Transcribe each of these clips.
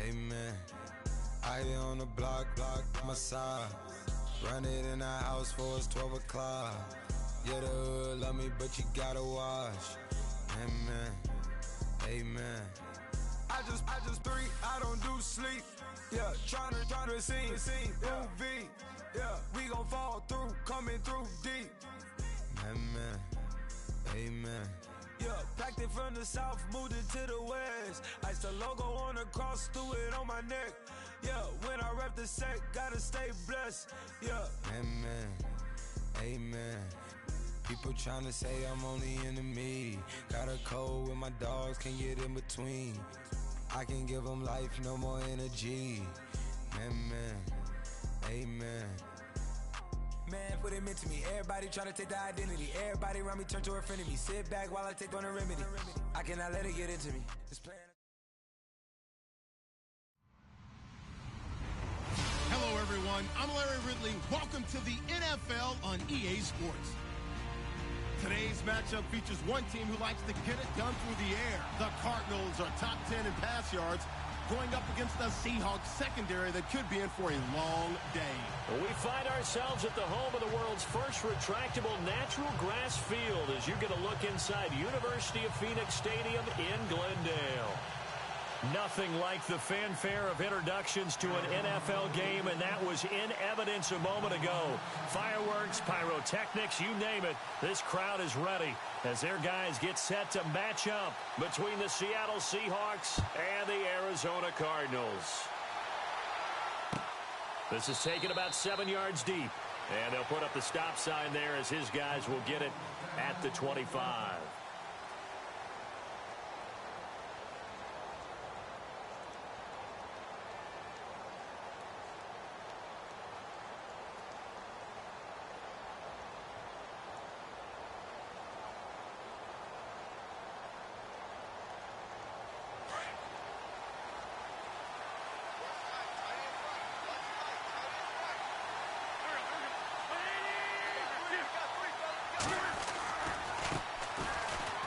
Amen. I hit on the block, my side. Run it in the house for it's 12 o'clock. Yeah, the hood love me, but you gotta watch. Amen. Amen. I just three, I don't do sleep. Yeah, tryna see, UV. Yeah, we gon' fall through, coming through deep. Amen. Amen. Yeah, packed it from the south, moved it to the west. Iced the logo on the cross, threw it on my neck. Yeah, when I rep the set, gotta stay blessed. Yeah. Amen. Amen. People tryna say I'm only enemy. Got a code with my dogs, can't get in between. I can give them life, no more energy. Amen. Amen. Man, what it meant to me. Everybody tryna take the identity. Everybody around me turn to a friend of me. Sit back while I take on a remedy. I cannot let it get into me. This plan. Hello, everyone. I'm Larry Ridley. Welcome to the NFL on EA Sports. Today's matchup features one team who likes to get it done through the air. The Cardinals are top 10 in pass yards, going up against the Seahawks secondary that could be in for a long day. Well, we find ourselves at the home of the world's first retractable natural grass field as you get a look inside University of Phoenix Stadium in Glendale. Nothing like the fanfare of introductions to an NFL game, and that was in evidence a moment ago. Fireworks, pyrotechnics, you name it. This crowd is ready as their guys get set to match up between the Seattle Seahawks and the Arizona Cardinals. This is taken about 7 yards deep, and they'll put up the stop sign there as his guys will get it at the 25.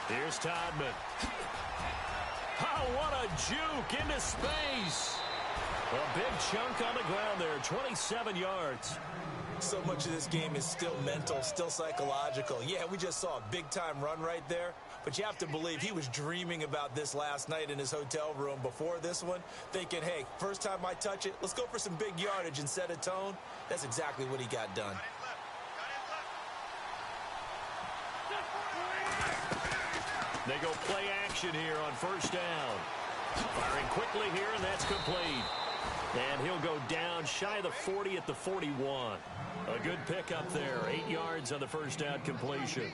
Here's Todman. Oh, what a juke into space. A big chunk on the ground there, 27 yards. So much of this game is still mental, still psychological. Yeah, we just saw a big-time run right there, but you have to believe he was dreaming about this last night in his hotel room before this one, thinking, hey, first time I touch it, let's go for some big yardage and set a tone. That's exactly what he got done. They go play action here on first down. Firing quickly here, and that's complete. And he'll go down shy of the 40 at the 41. A good pickup there, 8 yards on the first down completion.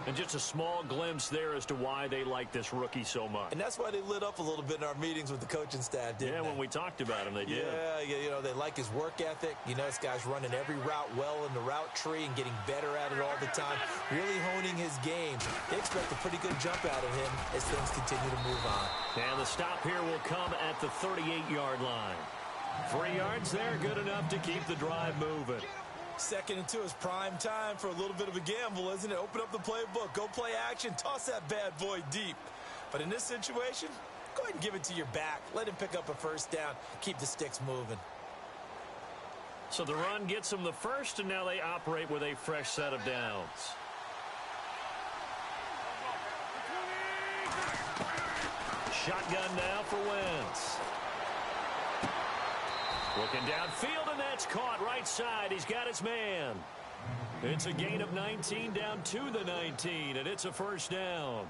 And just a small glimpse there as to why they like this rookie so much. And that's why they lit up a little bit in our meetings with the coaching staff, didn't they? Yeah, when we talked about him, they did. Yeah, you know, they like his work ethic. You know, this guy's running every route well in the route tree and getting better at it all the time, really honing his game. They expect a pretty good jump out of him as things continue to move on. And the stop here will come at the 38-yard line. 3 yards there, good enough to keep the drive moving. Second and 2 is prime time for a little bit of a gamble, isn't it? Open up the playbook, go play action, toss that bad boy deep. But in this situation, go ahead and give it to your back. Let him pick up a first down, keep the sticks moving. So the run gets them the first, and now they operate with a fresh set of downs. Shotgun now for Wentz. Looking downfield, and that's caught right side. He's got his man. It's a gain of 19 down to the 19, and it's a first down.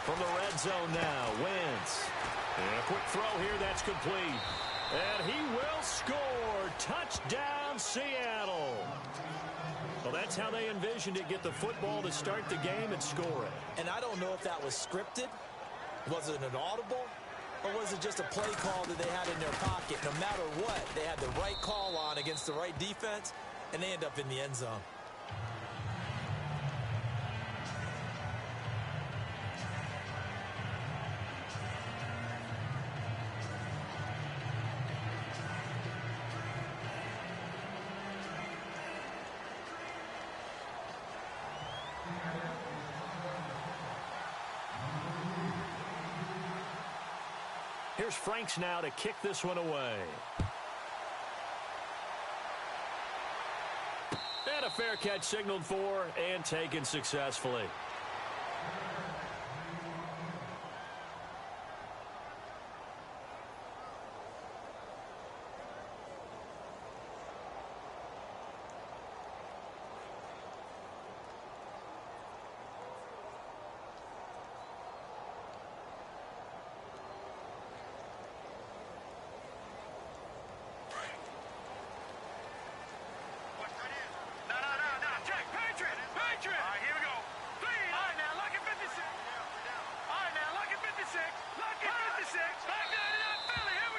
From the red zone now, Wentz. And a quick throw here, that's complete. And he will score. Touchdown, Seattle. Well, that's how they envisioned it, get the football to start the game and score it. And I don't know if that was scripted. Was it an audible? Or was it just a play call that they had in their pocket? No matter what, they had the right call on against the right defense. and they end up in the end zone. Here's Franks now to kick this one away. And a fair catch signaled for and taken successfully.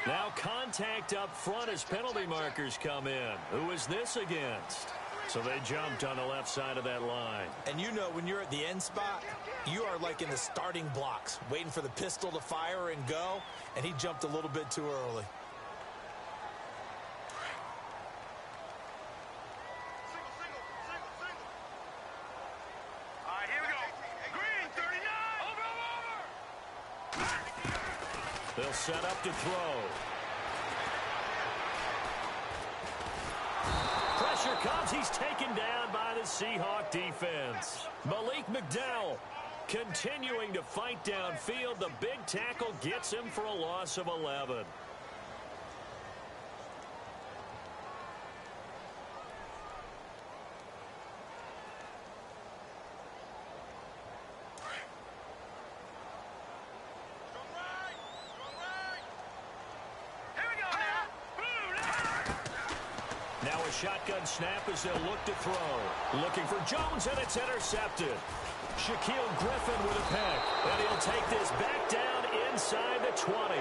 Now contact up front as penalty markers come in. Who is this against? So they jumped on the left side of that line. And you know when you're at the end spot, you are like in the starting blocks, waiting for the pistol to fire and go, and he jumped a little bit too early. All right, here we go. Green, 39. Over. They'll set up to throw. Pressure comes. He's taken down by the Seahawk defense. Malik McDowell continuing to fight downfield. The big tackle gets him for a loss of 11. Shotgun snap as they'll look to throw. Looking for Jones, and it's intercepted. Shaquille Griffin with a pick. And he'll take this back down inside the 20.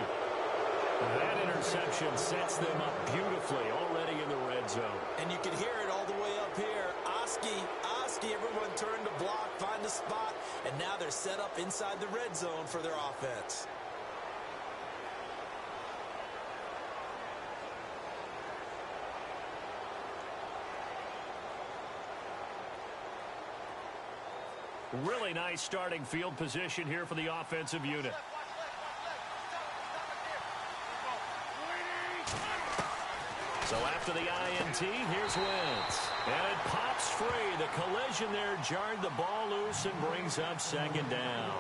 That interception sets them up beautifully already in the red zone. And you can hear it all the way up here. Oski, everyone turned to block, find a spot, and now they're set up inside the red zone for their offense. Really nice starting field position here for the offensive unit. So after the INT, here's Wentz. And it pops free. The collision there jarred the ball loose and brings up second down.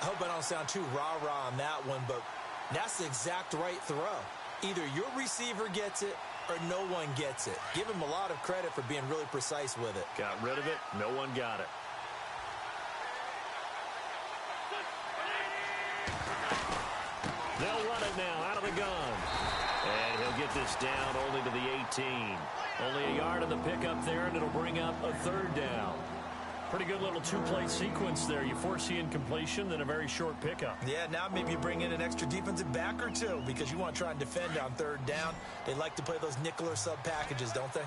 I hope I don't sound too rah-rah on that one, but that's the exact right throw. Either your receiver gets it or no one gets it. Give him a lot of credit for being really precise with it. Got rid of it. No one got it. They'll run it now out of the gun. And he'll get this down only to the 18. Only a yard on the pickup there, and it'll bring up a third down. Pretty good little two-play sequence there. You foresee incompletion, then a very short pickup. Yeah, now maybe you bring in an extra defensive back or two because you want to try and defend on third down. They like to play those nickel or sub packages, don't they?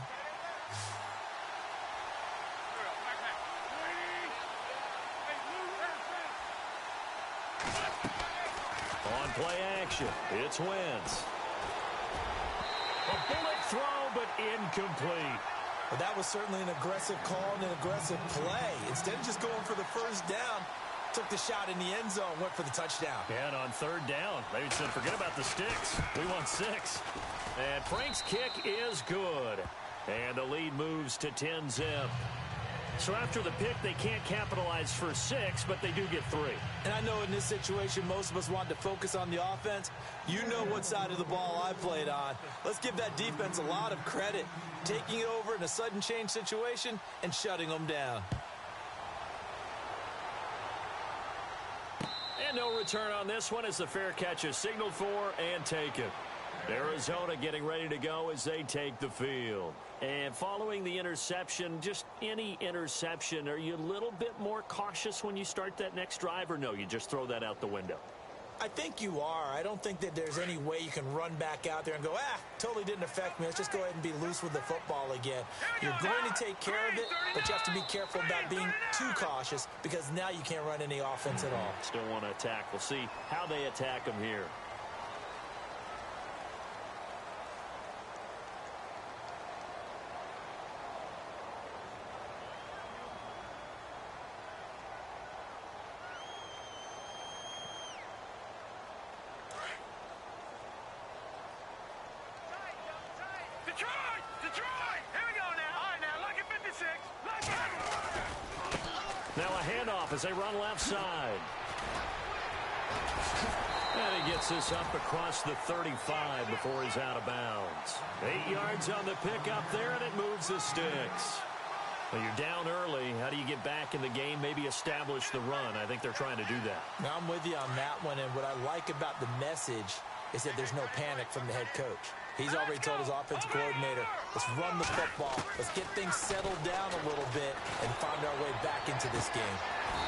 On play action, it's Wentz. A bullet throw, but incomplete. Well, that was certainly an aggressive call and an aggressive play. Instead of just going for the first down, took the shot in the end zone, went for the touchdown. And on third down, they said, forget about the sticks. We want 6. And Frank's kick is good. And the lead moves to 10-zip. So after the pick, they can't capitalize for 6, but they do get 3. And I know in this situation, most of us want to focus on the offense. You know what side of the ball I played on. Let's give that defense a lot of credit, taking it over in a sudden change situation and shutting them down. And no return on this one as the fair catch is signaled for and taken. Arizona getting ready to go as they take the field. And following the interception, just any interception, are you a little bit more cautious when you start that next drive, or no, you just throw that out the window? I think you are. I don't think that there's any way you can run back out there and go, totally didn't affect me. Let's just go ahead and be loose with the football again. You're going to take care of it, but you have to be careful about being too cautious because now you can't run any offense at all. Still want to attack. We'll see how they attack them here. Detroit! Here we go now. All right, now, lucky 56. Lucky. Now a handoff as they run left side. And he gets this up across the 35 before he's out of bounds. 8 yards on the pickup there, and it moves the sticks. Well, you're down early. How do you get back in the game? Maybe establish the run. I think they're trying to do that. Now, I'm with you on that one, and what I like about the message is that there's no panic from the head coach. He's already told his offensive coordinator, let's run the football, let's get things settled down a little bit and find our way back into this game.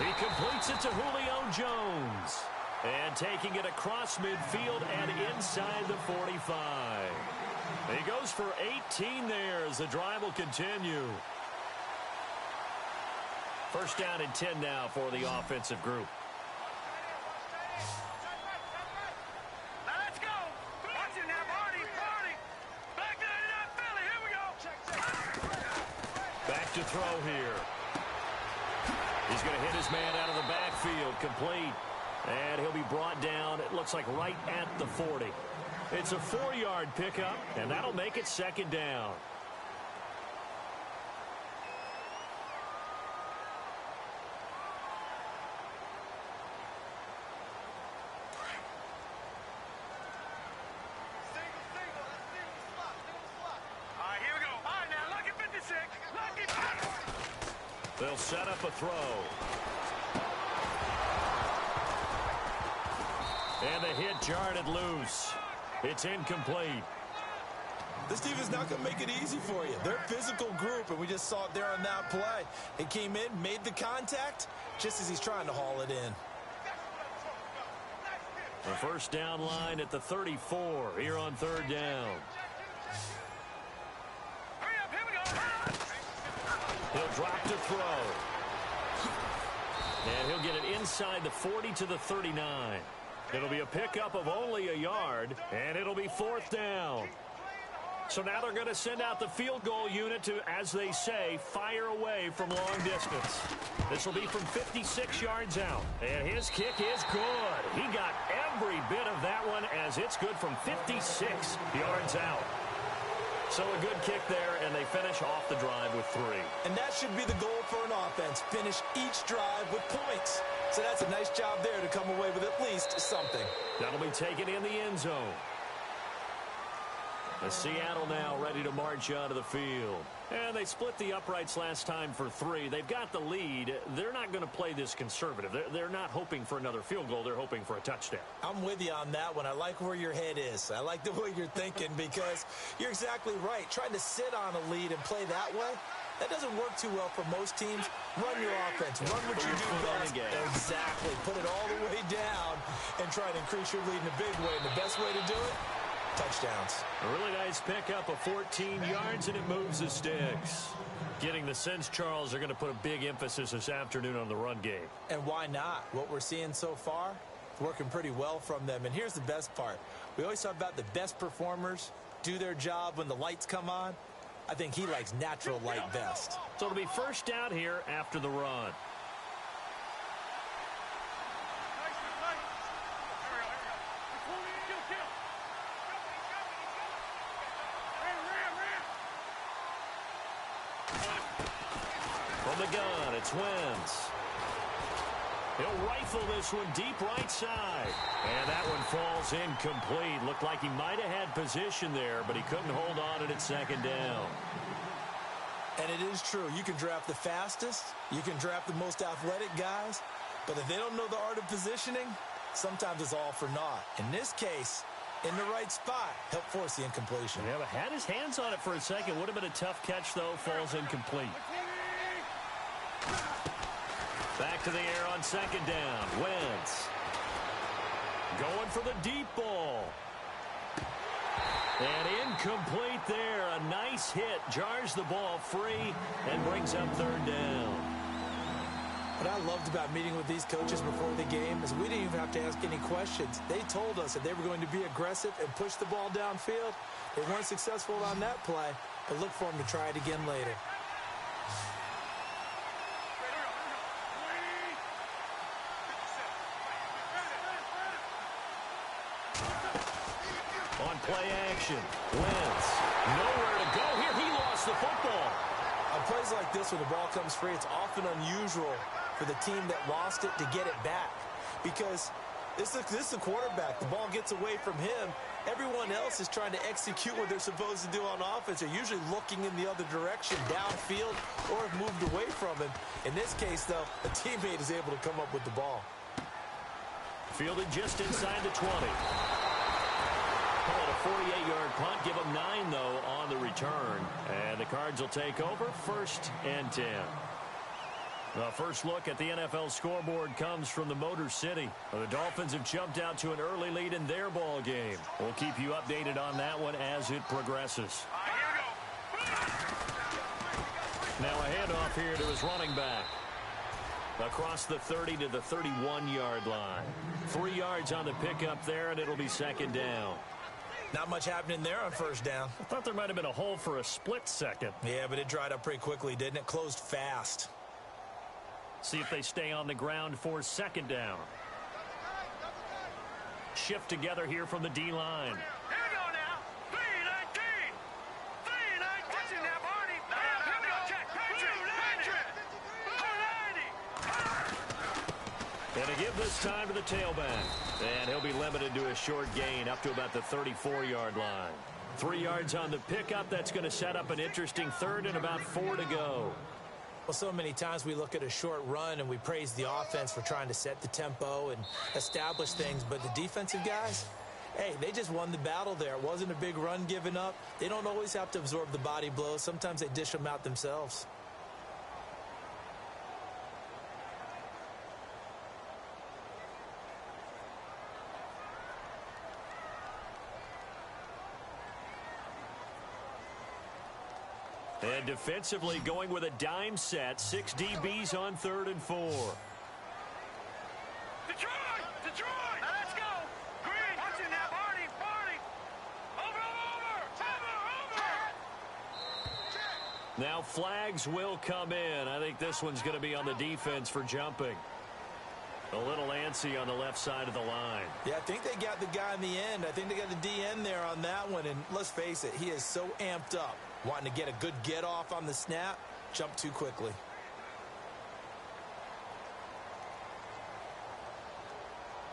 He completes it to Julio Jones. And taking it across midfield and inside the 45. He goes for 18 there as the drive will continue. First down and 10 now for the offensive group. Let's go. Watch it now, Barney. Back there in that Philly. Here we go. Back to throw here. He's going to hit his man out of the backfield. Complete. And he'll be brought down, it looks like right at the 40. It's a 4-yard pickup, and that'll make it second down. All right, here we go. All right, now, lucky 56. Lucky. They'll set up a throw. And the hit jarred it loose. It's incomplete. This team is not going to make it easy for you. They're a physical group, and we just saw it there on that play. It came in, made the contact, just as he's trying to haul it in. The first down line at the 34 here on third down. Hurry up, here we go. He'll drop to throw. And he'll get it inside the 40 to the 39. It'll be a pickup of only a yard, and it'll be fourth down. So now they're going to send out the field goal unit to, as they say, fire away from long distance. This will be from 56 yards out, and his kick is good. He got every bit of that one as it's good from 56 yards out. So a good kick there, and they finish off the drive with 3. And that should be the goal for an offense, finish each drive with points. So that's a nice job there to come away with at least something. That'll be taken in the end zone. The Seattle now ready to march onto the field. And they split the uprights last time for 3. They've got the lead. They're not going to play this conservative. They're not hoping for another field goal. They're hoping for a touchdown. I'm with you on that one. I like where your head is. I like the way you're thinking because you're exactly right. Trying to sit on a lead and play that way, that doesn't work too well for most teams. Run your offense. Run what you do best. Exactly. Put it all the way down and try to increase your lead in a big way. And the best way to do it, touchdowns. A really nice pickup of 14 yards, and it moves the sticks. Getting the sense, Charles, they're going to put a big emphasis this afternoon on the run game. And why not? What we're seeing so far, working pretty well from them. And here's the best part. We always talk about the best performers do their job when the lights come on. I think he likes natural light best. So it'll be first down here after the run. From the gun, it's Wentz. He'll rifle this one deep right side. And that one falls incomplete. Looked like he might have had position there, but he couldn't hold on at its second down. And it is true. You can draft the fastest. You can draft the most athletic guys. But if they don't know the art of positioning, sometimes it's all for naught. In this case, in the right spot, help force the incompletion. Yeah, but had his hands on it for a second. Would have been a tough catch, though. Falls incomplete. Back to the air on second down. Wentz. Going for the deep ball. And incomplete there. A nice hit. Jars the ball free and brings up third down. What I loved about meeting with these coaches before the game is we didn't even have to ask any questions. They told us that they were going to be aggressive and push the ball downfield. They weren't successful on that play, but look for them to try it again later. On play action, Wentz. Nowhere to go here. He lost the football. On plays like this, when the ball comes free, it's often unusual for the team that lost it to get it back. Because this is the quarterback. The ball gets away from him. Everyone else is trying to execute what they're supposed to do on offense. They're usually looking in the other direction, downfield, or have moved away from him. In this case, though, a teammate is able to come up with the ball. Fielded just inside the 20. Call it a 48-yard punt. Give them 9, though, on the return. And the Cards will take over, 1st and 10. The first look at the NFL scoreboard comes from the Motor City. The Dolphins have jumped out to an early lead in their ball game. We'll keep you updated on that one as it progresses. Now a handoff here to his running back. Across the 30 to the 31-yard line. 3 yards on the pickup there, and it'll be 2nd down. Not much happening there on 1st down. I thought there might have been a hole for a split second. Yeah, but it dried up pretty quickly, didn't it? Closed fast. See if they stay on the ground for 2nd down. Shift together here from the D-line. Here we go now. 3-19. 3-19. Watching that, Barney. Here we go. Check. Patriot. And to give this time to the tailback. And he'll be limited to a short gain up to about the 34-yard line. 3 yards on the pickup. That's going to set up an interesting 3rd and about 4 to go. Well, so many times we look at a short run and we praise the offense for trying to set the tempo and establish things. But the defensive guys, hey, they just won the battle there. It wasn't a big run given up. They don't always have to absorb the body blows. Sometimes they dish them out themselves. And defensively going with a dime set. 6 DBs on 3rd and 4. Detroit! Detroit! Now let's go! Green! Watching that, Barney! Barney! Over! Now flags will come in. I think this one's going to be on the defense for jumping. A little antsy on the left side of the line. Yeah, I think they got the guy in the end. I think they got the DN there on that one. And let's face it, he is so amped up. Wanting to get a good get off on the snap, jump too quickly.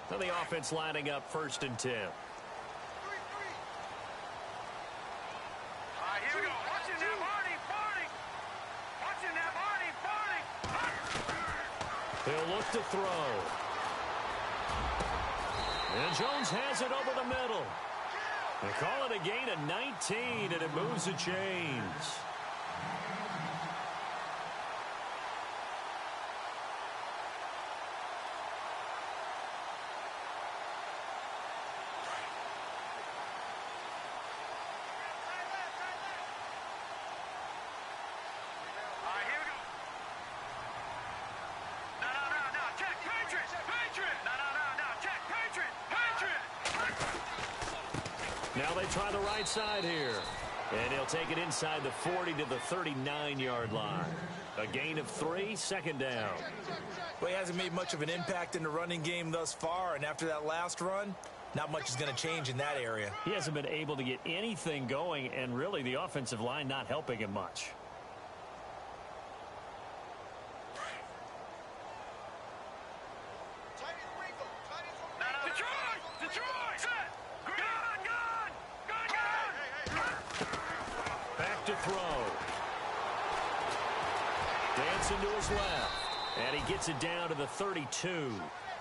So the offense lining up 1st and 10. All right, here we go. Watching that, Barney! Barney! Watching that, Barney! Barney! They'll look to throw. And Jones has it over the middle. They call it a gain of 19, and it moves the chains. Now they try the right side here. And he'll take it inside the 40 to the 39-yard line. A gain of 3, 2nd down. Well, he hasn't made much of an impact in the running game thus far, and after that last run, not much is going to change in that area. He hasn't been able to get anything going, and really the offensive line not helping him much. To his left, and he gets it down to the 32.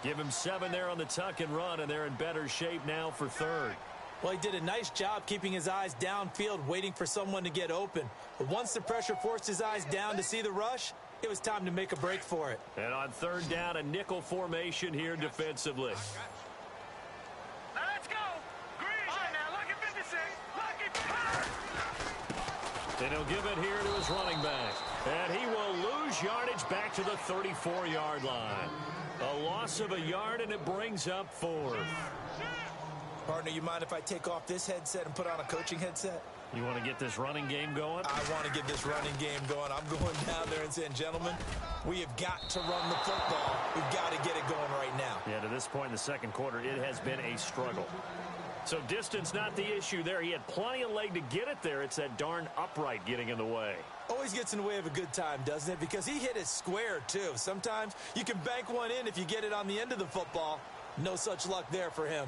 Give him 7 there on the tuck and run, and they're in better shape now for 3rd. Well, he did a nice job keeping his eyes downfield, waiting for someone to get open. But once the pressure forced his eyes down to see the rush, it was time to make a break for it. And on 3rd down, a nickel formation here defensively. And he'll give it here to his running back. And he will lose yardage back to the 34-yard line. A loss of a yard, and it brings up 4th. Partner, you mind if I take off this headset and put on a coaching headset? You want to get this running game going? I want to get this running game going. I'm going down there and saying, gentlemen, we have got to run the football. We've got to get it going right now. Yeah, to this point in the second quarter, it has been a struggle. So distance not the issue there. He had plenty of leg to get it there. It's that darn upright getting in the way. Always gets in the way of a good time, doesn't it? Because he hit it square, too. Sometimes you can bank one in if you get it on the end of the football. No such luck there for him.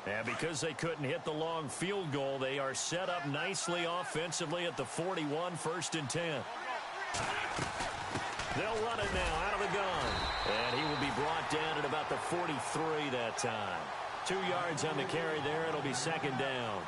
And because they couldn't hit the long field goal, they are set up nicely offensively at the 41, 1st and 10. They'll run it now out of the gun. And he will be brought down at about the 43 that time. 2 yards on the carry there. It'll be 2nd down.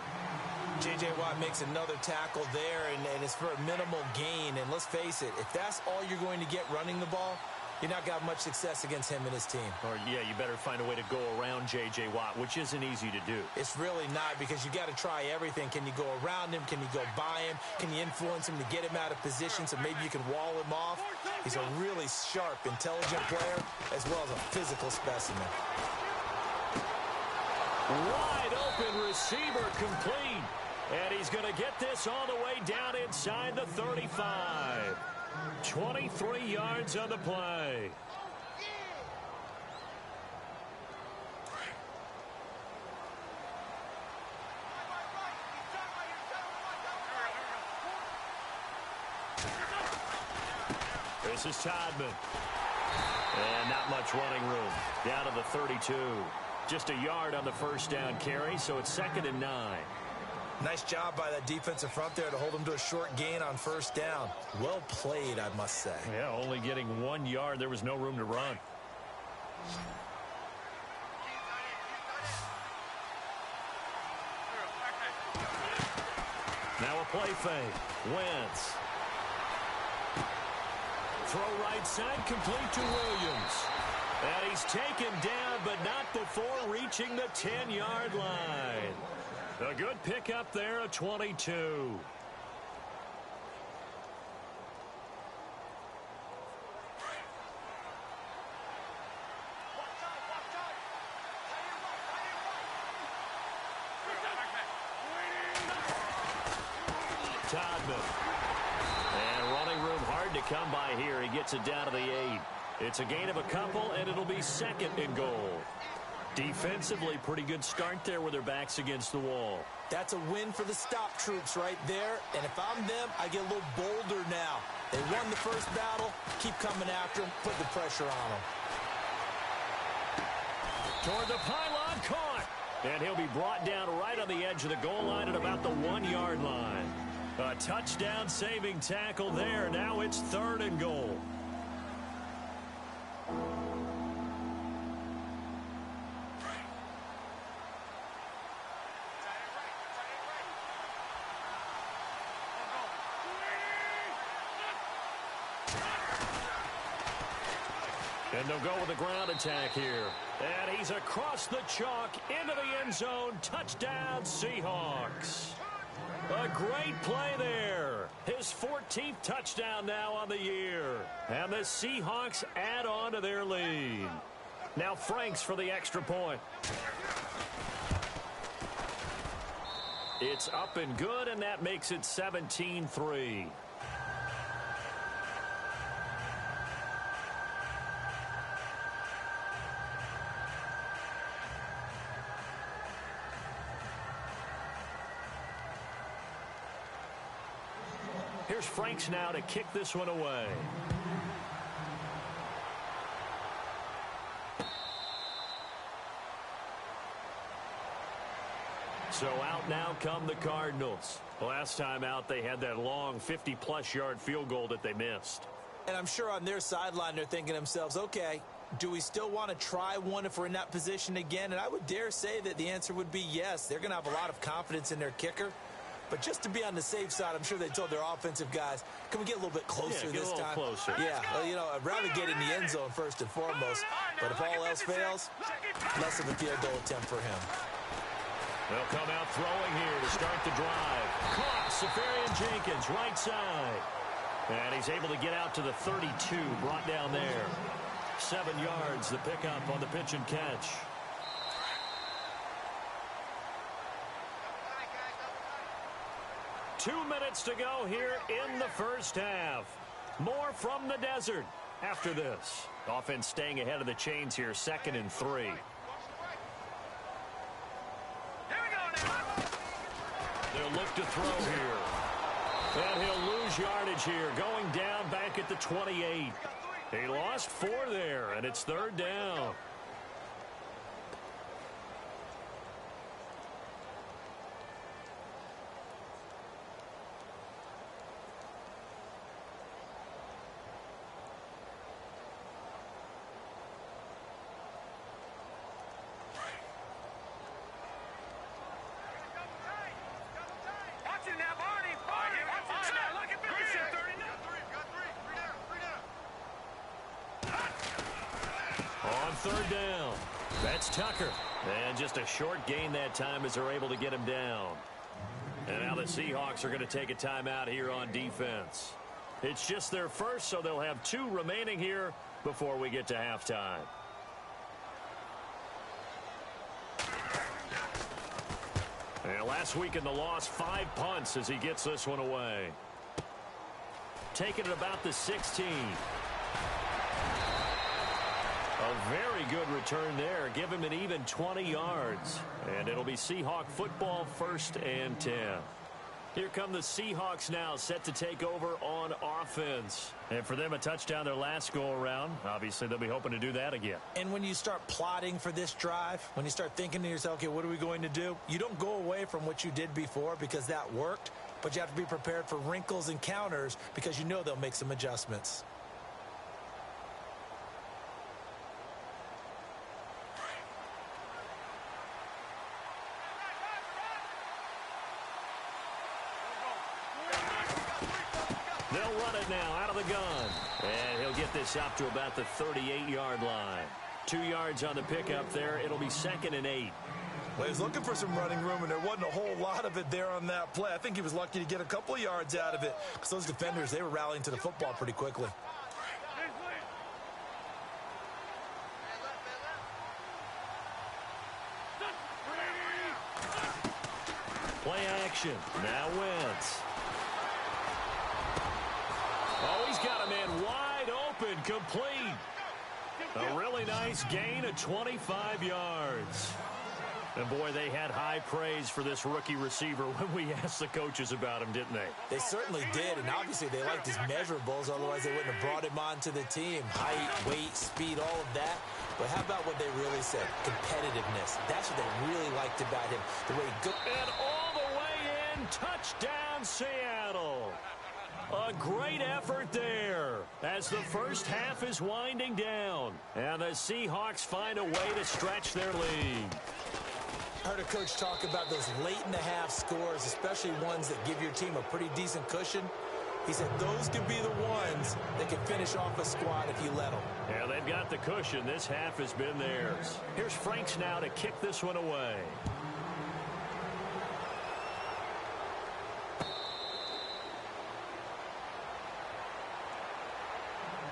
J.J. Watt makes another tackle there, and it's for a minimal gain. And let's face it, if that's all you're going to get running the ball, you're not going to have much success against him and his team. Or, yeah, you better find a way to go around J.J. Watt, which isn't easy to do. It's really not, because you got to try everything. Can you go around him? Can you go by him? Can you influence him to get him out of position so maybe you can wall him off? He's a really sharp, intelligent player, as well as a physical specimen. Wide open receiver complete. And he's going to get this all the way down inside the 35. 23 yards on the play. This is Todman. And not much running room. Down to the 32. Just a yard on the 1st down carry, so it's 2nd and 9. Nice job by that defensive front there to hold him to a short gain on 1st down. Well played, I must say. Yeah, only getting 1 yard. There was no room to run. Now a play fake. Wentz. Throw right side, complete to Williams. And he's taken down, but not before reaching the 10-yard line. A good pickup there at 22. Todman. And running room hard to come by here. He gets it down to the 8. It's a gain of a couple, and it'll be 2nd and goal. Defensively, pretty good start there with their backs against the wall. That's a win for the stop troops right there. And if I'm them, I get a little bolder now. They won the first battle. Keep coming after them. Put the pressure on them. Toward the pylon, caught. And he'll be brought down right on the edge of the goal line at about the 1-yard line. A touchdown saving tackle there. Now it's 3rd and goal. And they'll go with a ground attack here. And he's across the chalk into the end zone. Touchdown, Seahawks. A great play there. His 14th touchdown now on the year. And the Seahawks add on to their lead. Now Franks for the extra point. It's up and good, and that makes it 17-3. Here's Franks now to kick this one away. So out now come the Cardinals. Last time out, they had that long 50-plus yard field goal that they missed. And I'm sure on their sideline they're thinking to themselves, okay, do we still want to try one if we're in that position again? And I would dare say that the answer would be yes. They're going to have a lot of confidence in their kicker. But just to be on the safe side, I'm sure they told their offensive guys, can we get a little bit closer this time? Closer. Yeah, well, you know, I'd rather get in the end zone first and foremost. But if all else fails, less of a field goal attempt for him. They'll come out throwing here to start the drive. Caught, Safarian Jenkins, right side. And he's able to get out to the 32, brought down there. 7 yards, the pickup on the pitch and catch. Two minutes to go here in the first half. More from the desert after this. Offense staying ahead of the chains here, 2nd and 3. They'll look to throw here. And he'll lose yardage here, going down back at the 28. He lost 4 there, and it's 3rd down. On 3rd down, that's Tucker. And just a short gain that time as they're able to get him down. And now the Seahawks are going to take a timeout here on defense. It's just their first, so they'll have 2 remaining here before we get to halftime. And last week in the loss, 5 punts as he gets this one away. Taking it about the 16. A very good return there. Give him an even 20 yards. And it'll be Seahawk football, 1st and 10. Here come the Seahawks now, set to take over on offense. And for them, a touchdown their last go-around. Obviously, they'll be hoping to do that again. And when you start plotting for this drive, when you start thinking to yourself, okay, what are we going to do? You don't go away from what you did before because that worked, but you have to be prepared for wrinkles and counters because you know they'll make some adjustments. They'll run it now out of the gun. And he'll get this up to about the 38-yard line. 2 yards on the pickup there. It'll be 2nd and 8. Well, he's looking for some running room, and there wasn't a whole lot of it there on that play. I think he was lucky to get a couple of yards out of it because those defenders, they were rallying to the football pretty quickly. Play action. Now Wentz. Oh, he's got a man wide open, complete. A really nice gain of 25 yards. And, boy, they had high praise for this rookie receiver when we asked the coaches about him, didn't they? They certainly did, and obviously they liked his measurables. Otherwise, they wouldn't have brought him onto the team. Height, weight, speed, all of that. But how about what they really said? Competitiveness. That's what they really liked about him. The way he and all the way in, touchdown, Seattle. A great effort there as the first half is winding down. And the Seahawks find a way to stretch their lead. I heard a coach talk about those late-in-the-half scores, especially ones that give your team a pretty decent cushion. He said those can be the ones that can finish off a squad if you let them. Yeah, they've got the cushion. This half has been theirs. Here's Franks now to kick this one away.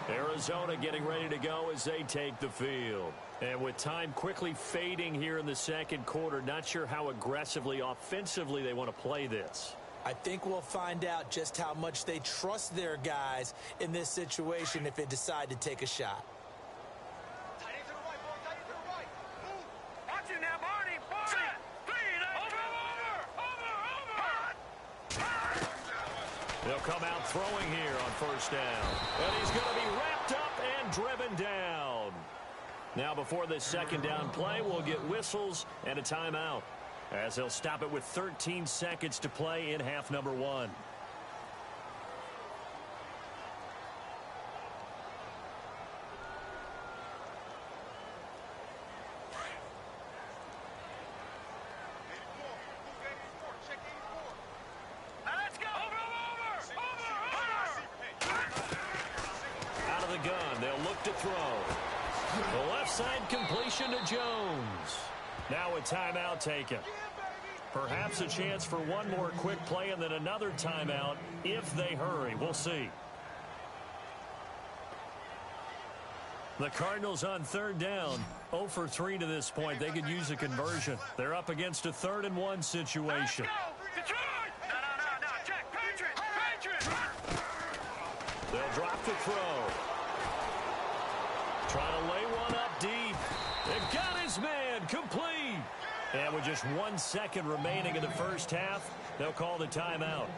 Arizona getting ready to go as they take the field. And with time quickly fading here in the second quarter, not sure how aggressively, offensively they want to play this. I think we'll find out just how much they trust their guys in this situation if they decide to take a shot. Watching that, Barney. They'll come out throwing here on first down. And he's going to be wrapped up and driven down. Now before this second down play, we'll get whistles and a timeout, as they'll stop it with 13 seconds to play in half number 1. throw. The left side completion to Jones. Now a timeout taken. Perhaps a chance for one more quick play and then another timeout if they hurry. We'll see. The Cardinals on third down, 0 for 3 to this point. They could use a conversion. They're up against a 3rd-and-1 situation. They'll drop the throw. Trying to lay one up deep. It got his man complete. And with just 1 second remaining in the first half, they'll call the timeout.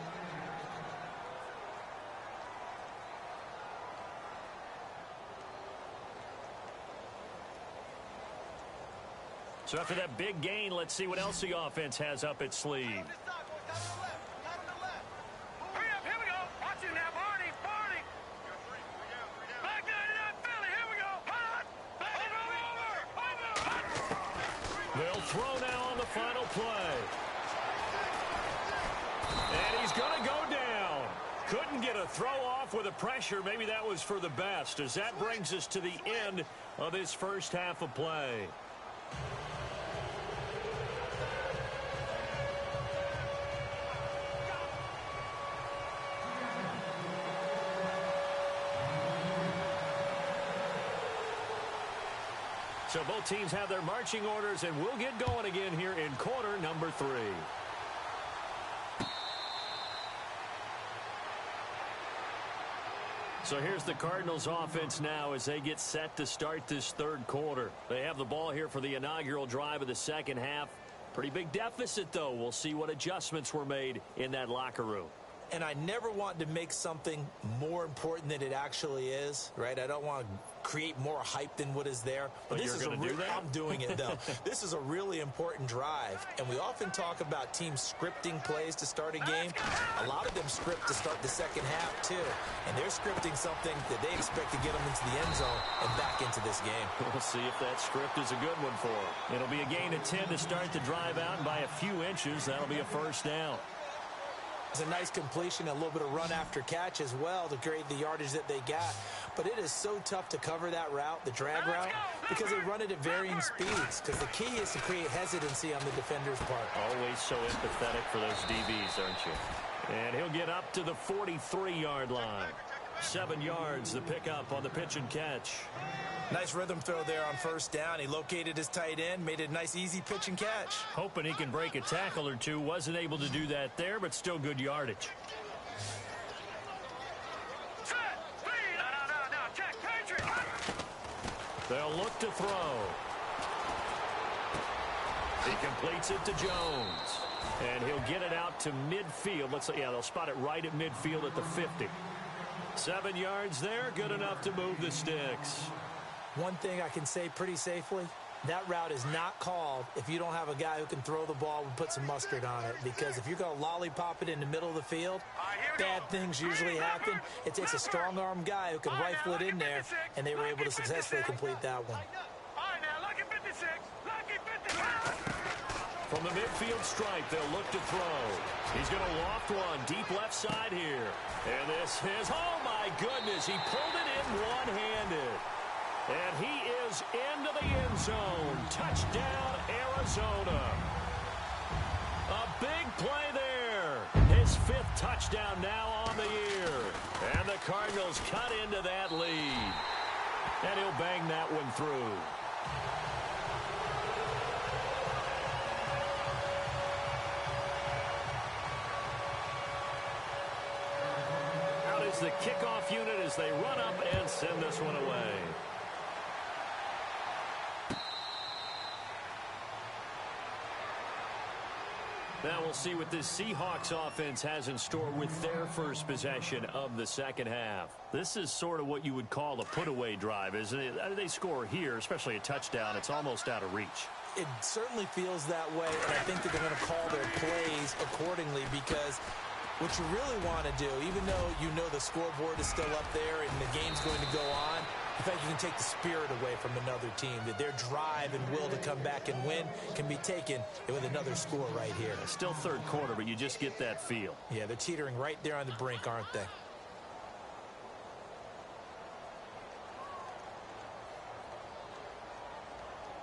So after that big gain, let's see what else the offense has up its sleeve. Hurry up, here we go. Watching that, Barney. Back nine and Philly, here we go. Over. They'll throw now on the final play. And he's going to go down. Couldn't get a throw off with the pressure. Maybe that was for the best, as that brings us to the end of this first half of play. So both teams have their marching orders, and we'll get going again here in quarter number 3. So here's the Cardinals offense now as they get set to start this third quarter. They have the ball here for the inaugural drive of the second half. Pretty big deficit, though. We'll see what adjustments were made in that locker room. And I never want to make something more important than it actually is, right? I don't want to create more hype than what is there. But this is you're going to do that? I'm doing it, though. This is a really important drive. And we often talk about teams scripting plays to start a game. A lot of them script to start the second half, too. And they're scripting something that they expect to get them into the end zone and back into this game. We'll see if that script is a good one for them. It'll be a gain of 10 to start the drive out, and by a few inches, that'll be a first down. It's a nice completion, a little bit of run after catch as well to create the yardage that they got. But it is so tough to cover that route, the drag route, because they run it at varying speeds. Because the key is to create hesitancy on the defender's part. Always so empathetic for those DBs, aren't you? And he'll get up to the 43-yard line. 7 yards, the pickup on the pitch and catch. Nice rhythm throw there on first down. He located his tight end, made it a nice, easy pitch and catch. Hoping he can break a tackle or two. Wasn't able to do that there, but still good yardage. They'll look to throw. He completes it to Jones. And he'll get it out to midfield. They'll spot it right at midfield at the 50. 7 yards there, good enough to move the sticks. One thing I can say pretty safely, that route is not called if you don't have a guy who can throw the ball and put some mustard on it. Because if you're going to lollipop it in the middle of the field, bad things usually happen. It takes a strong-arm guy who can rifle it in there, and they were able to successfully complete that one. From the midfield stripe, they'll look to throw. He's going to loft one deep left side here. And this is, oh my goodness, he pulled it in one-handed. And he is into the end zone. Touchdown, Arizona. A big play there. His 5th touchdown now on the year. And the Cardinals cut into that lead. And he'll bang that one through. Out is the kickoff unit as they run up and send this one away. Now we'll see what this Seahawks offense has in store with their first possession of the second half. This is sort of what you would call a put-away drive, isn't it? They score here, especially a touchdown. It's almost out of reach. It certainly feels that way, and I think that they're going to call their plays accordingly because what you really want to do, even though you know the scoreboard is still up there and the game's going to go on, in fact, you can take the spirit away from another team, that their drive and will to come back and win can be taken with another score right here. Still third quarter, but you just get that feel. Yeah, they're teetering right there on the brink, aren't they?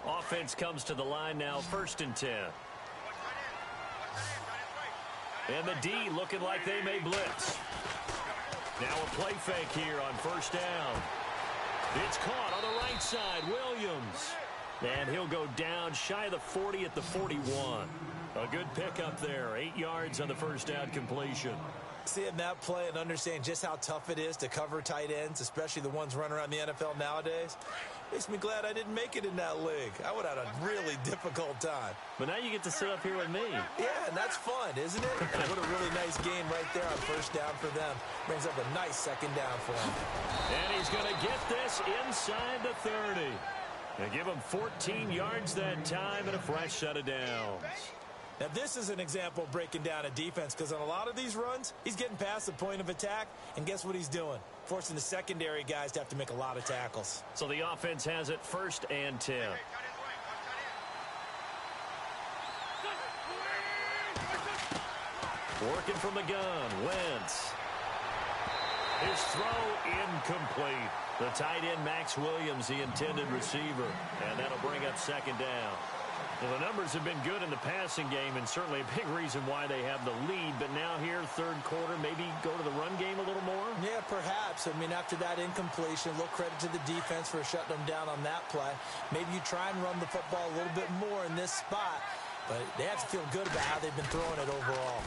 Offense comes to the line now, 1st and 10. And the D looking like they may blitz. Now a play fake here on 1st down. It's caught on the right side, Williams. And he'll go down shy of the 40 at the 41. A good pickup there, 8 yards on the 1st down completion. Seeing that play and understand just how tough it is to cover tight ends, especially the ones running around the NFL nowadays, makes me glad I didn't make it in that league. I would have had a really difficult time. But now you get to sit up here with me. Yeah, and that's fun, isn't it? What a really nice game right there on 1st down for them. Brings up a nice 2nd down for them. And he's going to get this inside the 30. And give him 14 yards that time and a fresh set of downs. Now, this is an example of breaking down a defense, because on a lot of these runs, he's getting past the point of attack, and guess what he's doing? Forcing the secondary guys to have to make a lot of tackles. So the offense has it 1st and 10. Working from the gun, Wentz. His throw incomplete. The tight end, Max Williams, the intended receiver, and that'll bring up 2nd down. Well, the numbers have been good in the passing game, and certainly a big reason why they have the lead. But now here, 3rd quarter, maybe go to the run game a little more? Yeah, perhaps. I mean, after that incompletion, a little credit to the defense for shutting them down on that play. Maybe you try and run the football a little bit more in this spot, but they have to feel good about how they've been throwing it overall.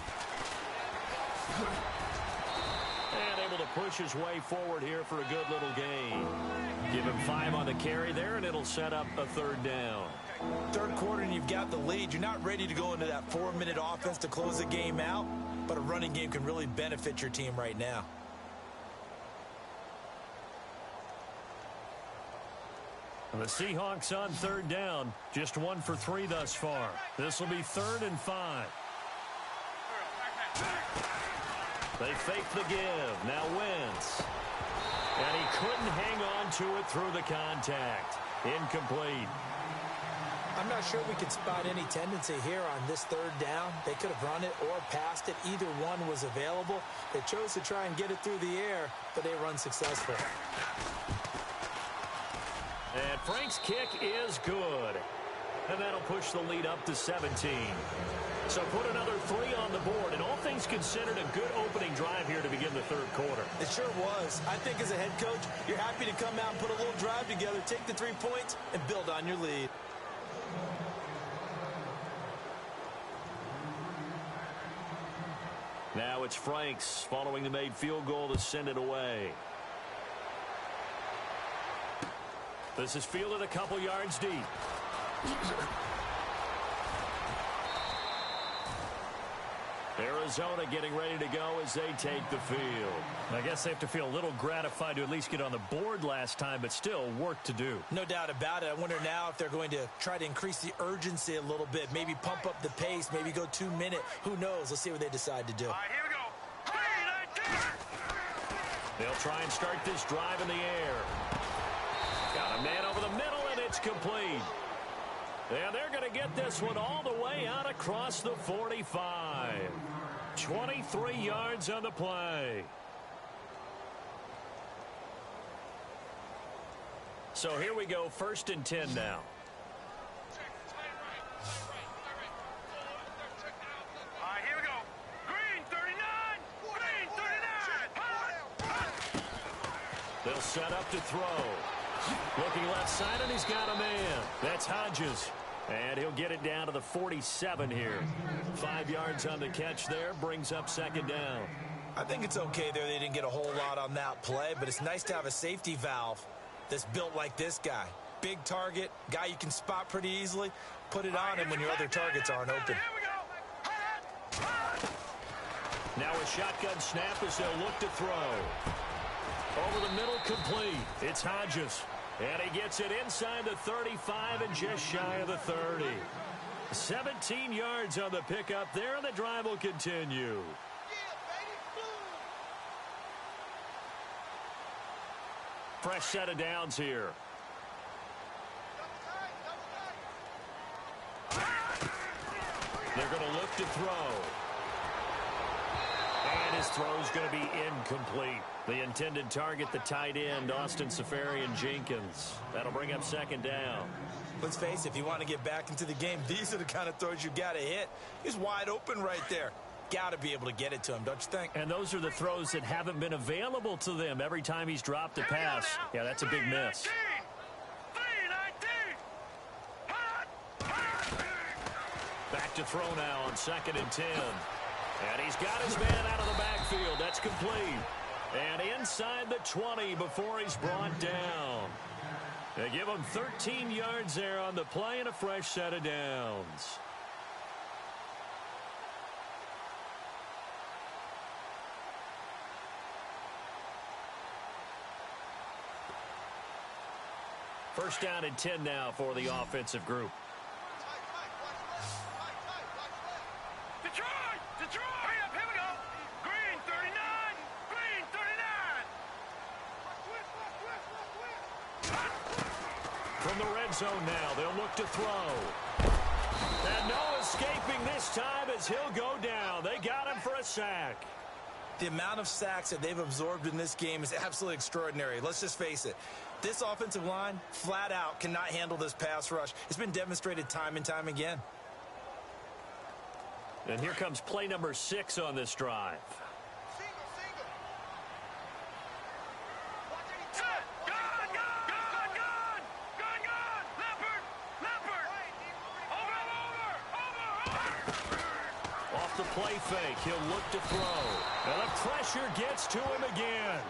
And able to push his way forward here for a good little gain. Give him 5 on the carry there, and it'll set up a 3rd down. 3rd quarter, and you've got the lead. You're not ready to go into that 4-minute offense to close the game out, but a running game can really benefit your team right now. The Seahawks on 3rd down, just 1 for 3 thus far. This will be 3rd and 5. They fake the give. Now Wentz. And he couldn't hang on to it through the contact. Incomplete. I'm not sure we could spot any tendency here on this 3rd down. They could have run it or passed it. Either one was available. They chose to try and get it through the air, but they run successful. And Frank's kick is good. And that'll push the lead up to 17. So put another 3 on the board, and all things considered, a good opening drive here to begin the 3rd quarter. It sure was. I think as a head coach, you're happy to come out and put a little drive together, take the 3 points, and build on your lead. Now it's Franks following the made field goal to send it away. This is fielded a couple yards deep. Arizona getting ready to go as they take the field. I guess they have to feel a little gratified to at least get on the board last time, but still work to do. No doubt about it. I wonder now if they're going to try to increase the urgency a little bit, maybe pump up the pace, maybe go 2-minute. Who knows? Let's see what they decide to do. All right, here we go. They'll try and start this drive in the air. Got a man over the middle, and it's complete. And they're going to get this one all the way out across the 45. 23 yards on the play. So here we go, 1st and 10 now. All right, here we go. Green 39. Green 39. They'll set up to throw. Looking left side, and he's got a man. That's Hodges. And he'll get it down to the 47 here. 5 yards on the catch there, brings up 2nd down. I think it's okay there. They didn't get a whole lot on that play, but it's nice to have a safety valve that's built like this guy. Big target, guy you can spot pretty easily. Put it on him when your other targets aren't open. Now a shotgun snap as they'll look to throw. Over the middle, complete. It's Hodges. And he gets it inside the 35 and just shy of the 30. 17 yards on the pickup there, and the drive will continue. Fresh set of downs here. They're going to look to throw. And his throw is going to be incomplete. The intended target, the tight end, Austin Seferian-Jenkins. That'll bring up second down. Let's face it, if you want to get back into the game, these are the kind of throws you got to hit. He's wide open right there. Got to be able to get it to him, don't you think? And those are the throws that haven't been available to them every time he's dropped a pass. Yeah, that's a big miss. Back to throw now on 2nd and 10. And he's got his man out of the backfield. That's complete. And inside the 20 before he's brought down. They give him 13 yards there on the play and a fresh set of downs. First down and 10 now for the offensive group. Detroit! Hurry up, here we go! Green 39! Green 39! From the red zone now, they'll look to throw. And no escaping this time as he'll go down. They got him for a sack. The amount of sacks that they've absorbed in this game is absolutely extraordinary. Let's just face it. This offensive line, flat out, cannot handle this pass rush. It's been demonstrated time and time again. And here comes play number 6 on this drive. Off the play fake, he'll look to throw. And the pressure gets to him again.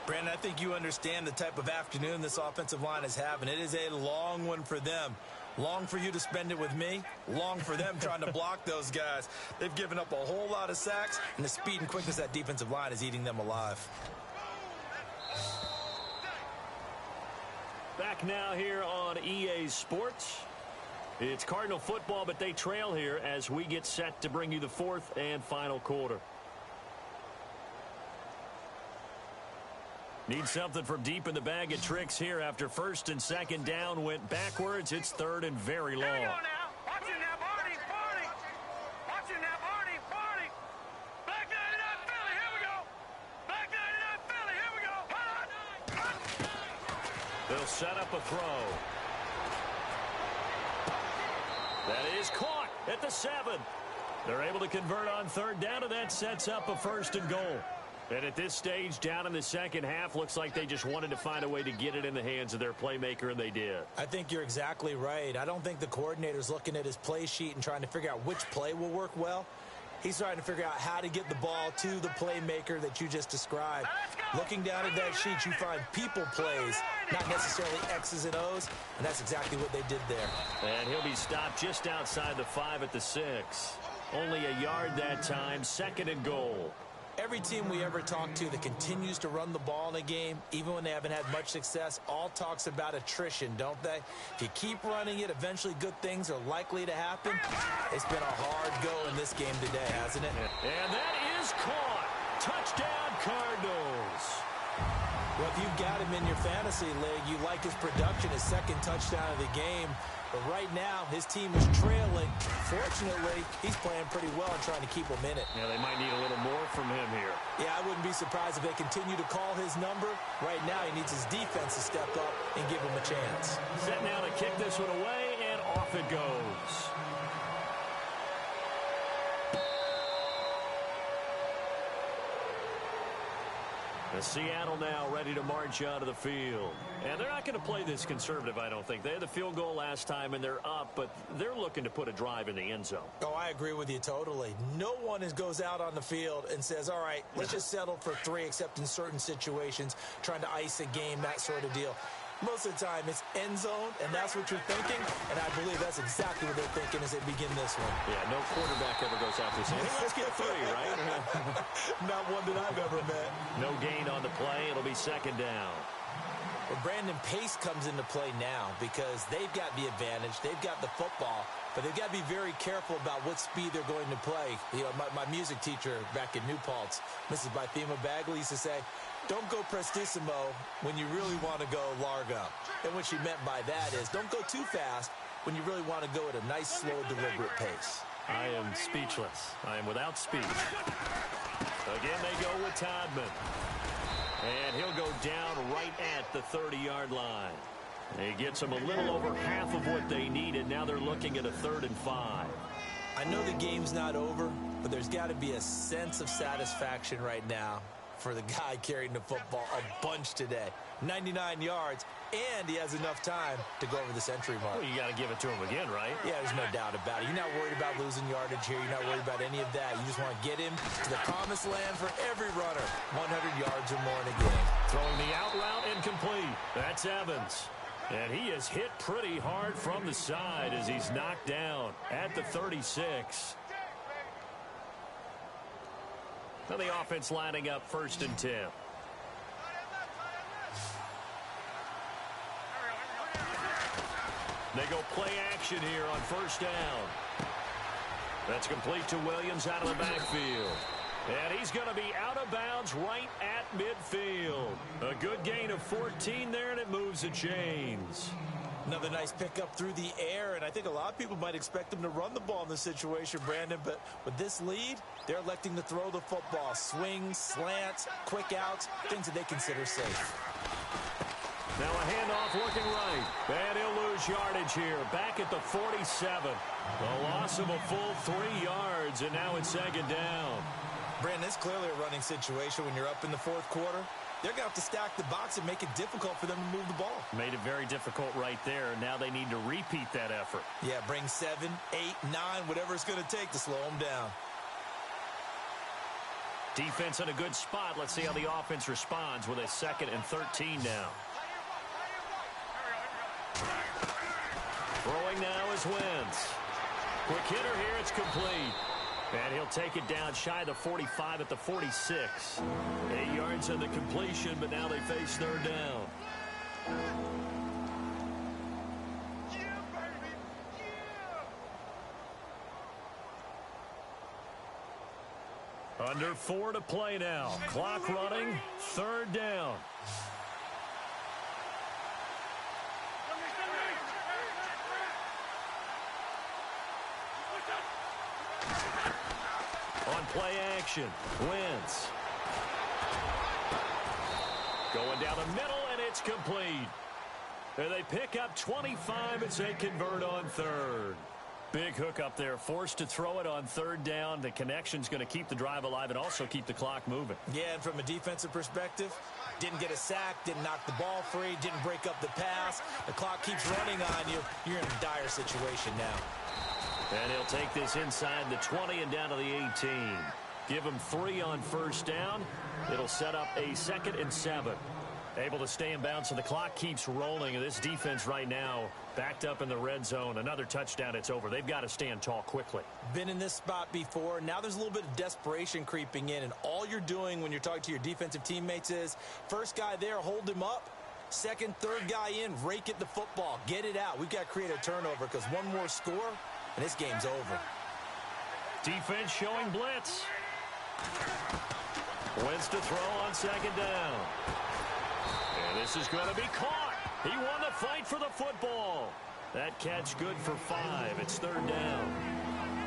Brandon, I think you understand the type of afternoon this offensive line is having. It is a long one for them. Long for you to spend it with me. Long for them trying to block those guys. They've given up a whole lot of sacks, and the speed and quickness of that defensive line is eating them alive. Back now here on EA Sports. It's Cardinal football, but they trail here as we get set to bring you the 4th and final quarter. Need something from deep in the bag of tricks here after 1st and 2nd down went backwards. It's 3rd and very long. Here we go now. Watching that Barney. Watching that Barney. Black 99 Philly, here we go. Black 99 Philly, here we go. They'll set up a throw. That is caught at the 7. They're able to convert on 3rd down, and that sets up a 1st and goal. And at this stage, down in the second half, looks like they just wanted to find a way to get it in the hands of their playmaker, and they did. I think you're exactly right. I don't think the coordinator's looking at his play sheet and trying to figure out which play will work well. He's trying to figure out how to get the ball to the playmaker that you just described. Looking down at that sheet, you find people plays, not necessarily X's and O's, and that's exactly what they did there. And he'll be stopped just outside the 5 at the 6. Only a yard that time, 2nd and goal. Every team we ever talk to that continues to run the ball in a game, even when they haven't had much success, all talks about attrition, don't they? If you keep running it, eventually good things are likely to happen. It's been a hard go in this game today, hasn't it? And that is caught. Touchdown, Cardinals. Well, if you've got him in your fantasy league, you like his production, his 2nd touchdown of the game. But right now, his team is trailing. Fortunately, he's playing pretty well and trying to keep them in it. Yeah, they might need a little more from him here. Yeah, I wouldn't be surprised if they continue to call his number. Right now, he needs his defense to step up and give him a chance. Set now to kick this one away, and off it goes. And Seattle now ready to march out of the field. And they're not going to play this conservative, I don't think. They had the field goal last time, and they're up, but they're looking to put a drive in the end zone. Oh, I agree with you totally. No one goes out on the field and says, all right, let's just settle for 3, except in certain situations, trying to ice a game, that sort of deal. Most of the time, it's end zone, and that's what you're thinking, and I believe that's exactly what they're thinking as they begin this one. Yeah, no quarterback ever goes out there saying, hey, let's get 3, right? Not one that I've ever met. No gain on the play. It'll be 2nd down. Well, Brandon, pace comes into play now because they've got the advantage. They've got the football, but they've got to be very careful about what speed they're going to play. You know, my music teacher back in New Paltz, Mrs. Bythema Bagley, used to say, don't go prestissimo when you really want to go largo. And what she meant by that is don't go too fast when you really want to go at a nice, slow, deliberate pace. I am speechless. I am without speech. Again, they go with Todman. And he'll go down right at the 30-yard line. He gets them a little over half of what they needed. Now they're looking at a 3rd and 5. I know the game's not over, but there's got to be a sense of satisfaction right now for the guy carrying the football a bunch today. 99 yards, and he has enough time to go over the century mark. Well, you got to give it to him again, right? Yeah, there's no doubt about it. You're not worried about losing yardage here. You're not worried about any of that. You just want to get him to the promised land for every runner. 100 yards or more in a game. Throwing the out route incomplete. That's Evans. And he is hit pretty hard from the side as he's knocked down at the 36. Now the offense lining up 1st and 10. They go play action here on 1st down. That's complete to Williams out of the backfield. And he's going to be out of bounds right at midfield. A good gain of 14 there, and it moves the chains. Another nice pickup through the air, and I think a lot of people might expect them to run the ball in this situation, Brandon, but with this lead, they're electing to throw the football. Swings, slants, quick outs, things that they consider safe. Now a handoff looking right. And he'll lose yardage here. Back at the 47. A loss of a full 3 yards, and now it's 2nd down. Brandon, it's clearly a running situation when you're up in the 4th quarter. They're going to have to stack the box and make it difficult for them to move the ball. Made it very difficult right there. Now they need to repeat that effort. Yeah, bring 7, 8, 9, whatever it's going to take to slow them down. Defense in a good spot. Let's see how the offense responds with a 2nd and 13 now. Throwing now is Wentz. Quick hitter here. It's complete. And he'll take it down shy of the 45 at the 46. 8 yards on the completion, but now they face 3rd down. Under 4 to play now. Clock running. 3rd down. On play action, Wentz. Going down the middle, and it's complete. And they pick up 25 as they convert on 3rd. Big hook up there, forced to throw it on 3rd down. The connection's going to keep the drive alive and also keep the clock moving. Yeah, and from a defensive perspective, didn't get a sack, didn't knock the ball free, didn't break up the pass. The clock keeps running on you. You're in a dire situation now. And he'll take this inside the 20 and down to the 18. Give him 3 on 1st down. It'll set up a 2nd and 7. Able to stay in bounds, so the clock keeps rolling. And this defense right now backed up in the red zone. Another touchdown, it's over. They've got to stand tall quickly. Been in this spot before. Now there's a little bit of desperation creeping in. And all you're doing when you're talking to your defensive teammates is, first guy there, hold him up. 2nd, 3rd guy in, rake at the football. Get it out. We've got to create a turnover because one more score, and this game's over. Defense showing blitz. Wentz to throw on 2nd down. And this is going to be caught. He won the fight for the football. That catch good for 5. It's 3rd down.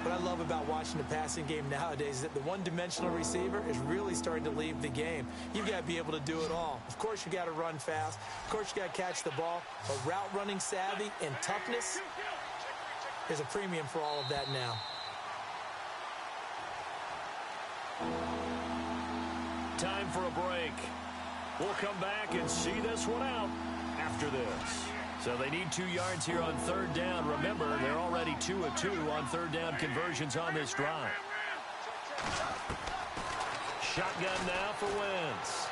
What I love about watching the passing game nowadays is that the one-dimensional receiver is really starting to leave the game. You've got to be able to do it all. Of course, you got to run fast. Of course, you got to catch the ball. But route running savvy and toughness, there's a premium for all of that now. Time for a break. We'll come back and see this one out after this. So they need 2 yards here on 3rd down. Remember, they're already 2 of 2 on 3rd down conversions on this drive. Shotgun now for Wentz.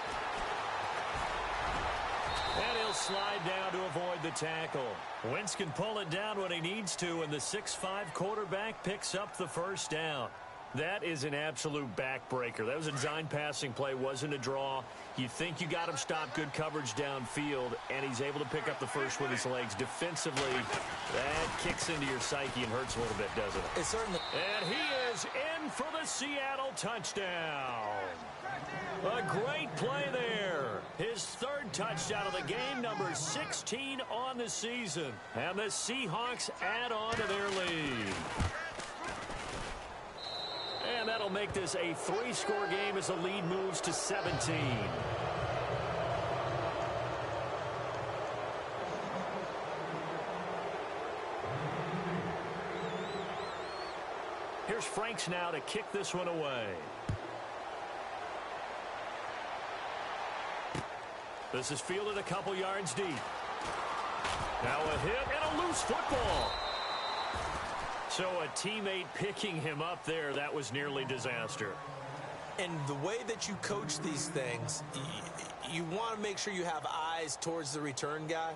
And he'll slide down to avoid the tackle. Wentz can pull it down when he needs to, and the 6'5" quarterback picks up the 1st down. That is an absolute backbreaker. That was a design passing play, wasn't a draw. You think you got him stopped, good coverage downfield, and he's able to pick up the first with his legs. Defensively, that kicks into your psyche and hurts a little bit, doesn't it? It certainly. And he is in for the Seattle touchdown. A great play there. His 3rd touchdown of the game, number 16 on the season. And the Seahawks add on to their lead. And that'll make this a 3-score game as the lead moves to 17. Here's Franks now to kick this one away. This is fielded a couple yards deep. Now a hit and a loose football. So a teammate picking him up there, that was nearly disaster. And the way that you coach these things, you want to make sure you have eyes towards the return guy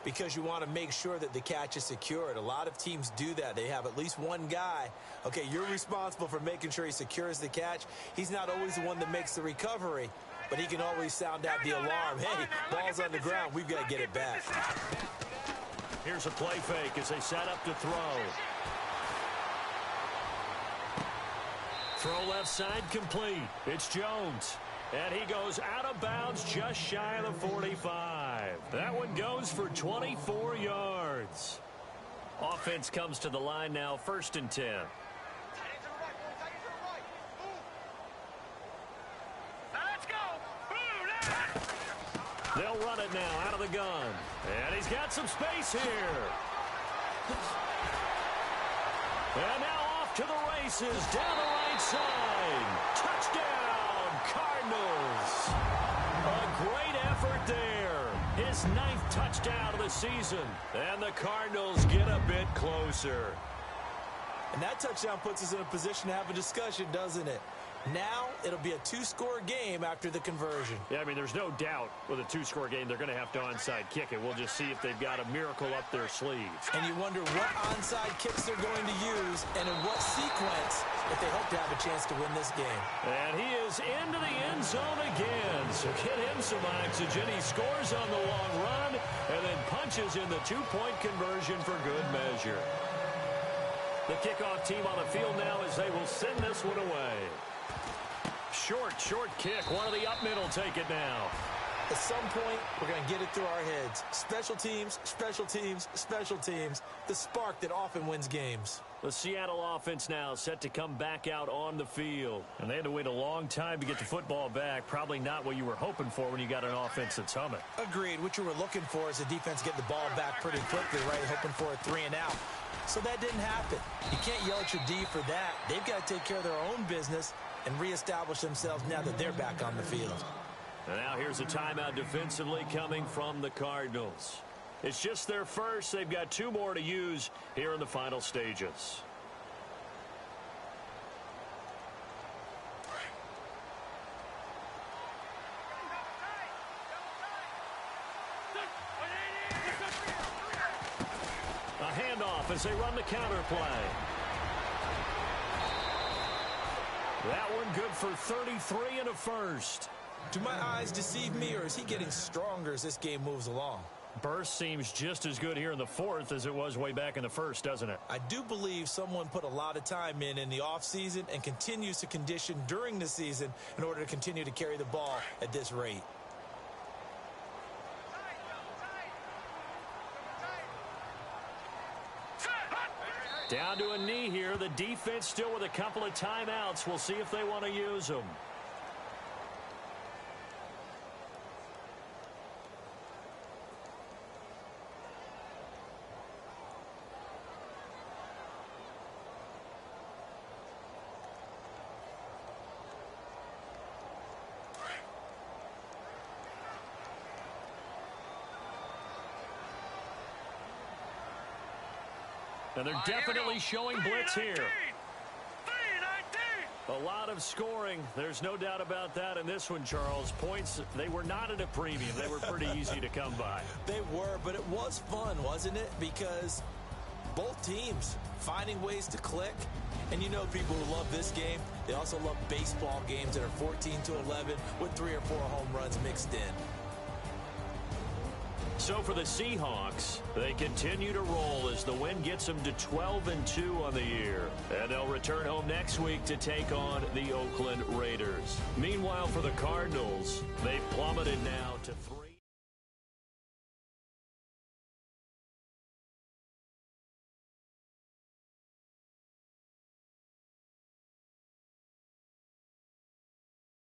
because you want to make sure that the catch is secured. A lot of teams do that. They have at least one guy. Okay, you're responsible for making sure he secures the catch. He's not always the one that makes the recovery, but he can always sound out the alarm. Hey, ball's on the ground. We've got to get it back. Here's a play fake as they set up to throw. Throw left side complete. It's Jones. And he goes out of bounds just shy of the 45. That one goes for 24 yards. Offense comes to the line now, 1st and 10. They'll run it now out of the gun. And he's got some space here. And now off to the races down the right side. Touchdown, Cardinals. A great effort there. His 9th touchdown of the season. And the Cardinals get a bit closer. And that touchdown puts us in a position to have a discussion, doesn't it? Now it'll be a 2-score game after the conversion. Yeah, I mean, there's no doubt with a 2-score game they're going to have to onside kick it. We'll just see if they've got a miracle up their sleeves. And you wonder what onside kicks they're going to use and in what sequence if they hope to have a chance to win this game. And he is into the end zone again. So get him some oxygen. He scores on the long run and then punches in the 2-point conversion for good measure. The kickoff team on the field now as they will send this one away. Short kick. One of the up middle take it now. At some point, we're going to get it through our heads. Special teams, special teams, special teams. The spark that often wins games. The Seattle offense now set to come back out on the field. And they had to wait a long time to get the football back. Probably not what you were hoping for when you got an offense that's humming. Agreed. What you were looking for is the defense getting the ball back pretty quickly, right? Hoping for a 3 and out. So that didn't happen. You can't yell at your D for that. They've got to take care of their own business and reestablish themselves now that they're back on the field. And now here's a timeout defensively coming from the Cardinals. It's just their first. They've got 2 more to use here in the final stages. A handoff as they run the counter play. That one good for 33 and a first. Do my eyes deceive me, or is he getting stronger as this game moves along? Burst seems just as good here in the 4th as it was way back in the 1st, doesn't it? I do believe someone put a lot of time in the offseason and continues to condition during the season in order to continue to carry the ball at this rate. Down to a knee here. The defense still with a couple of timeouts. We'll see if they want to use them. And they're definitely showing blitz here. A lot of scoring. There's no doubt about that in this one, Charles. Points, they were not at a premium. They were pretty easy to come by. They were, but it was fun, wasn't it? Because both teams finding ways to click. And you know people who love this game, they also love baseball games that are 14-11 with 3 or 4 home runs mixed in. So for the Seahawks, they continue to roll as the win gets them to 12-2 on the year. And they'll return home next week to take on the Oakland Raiders. Meanwhile, for the Cardinals, they've plummeted now to 3.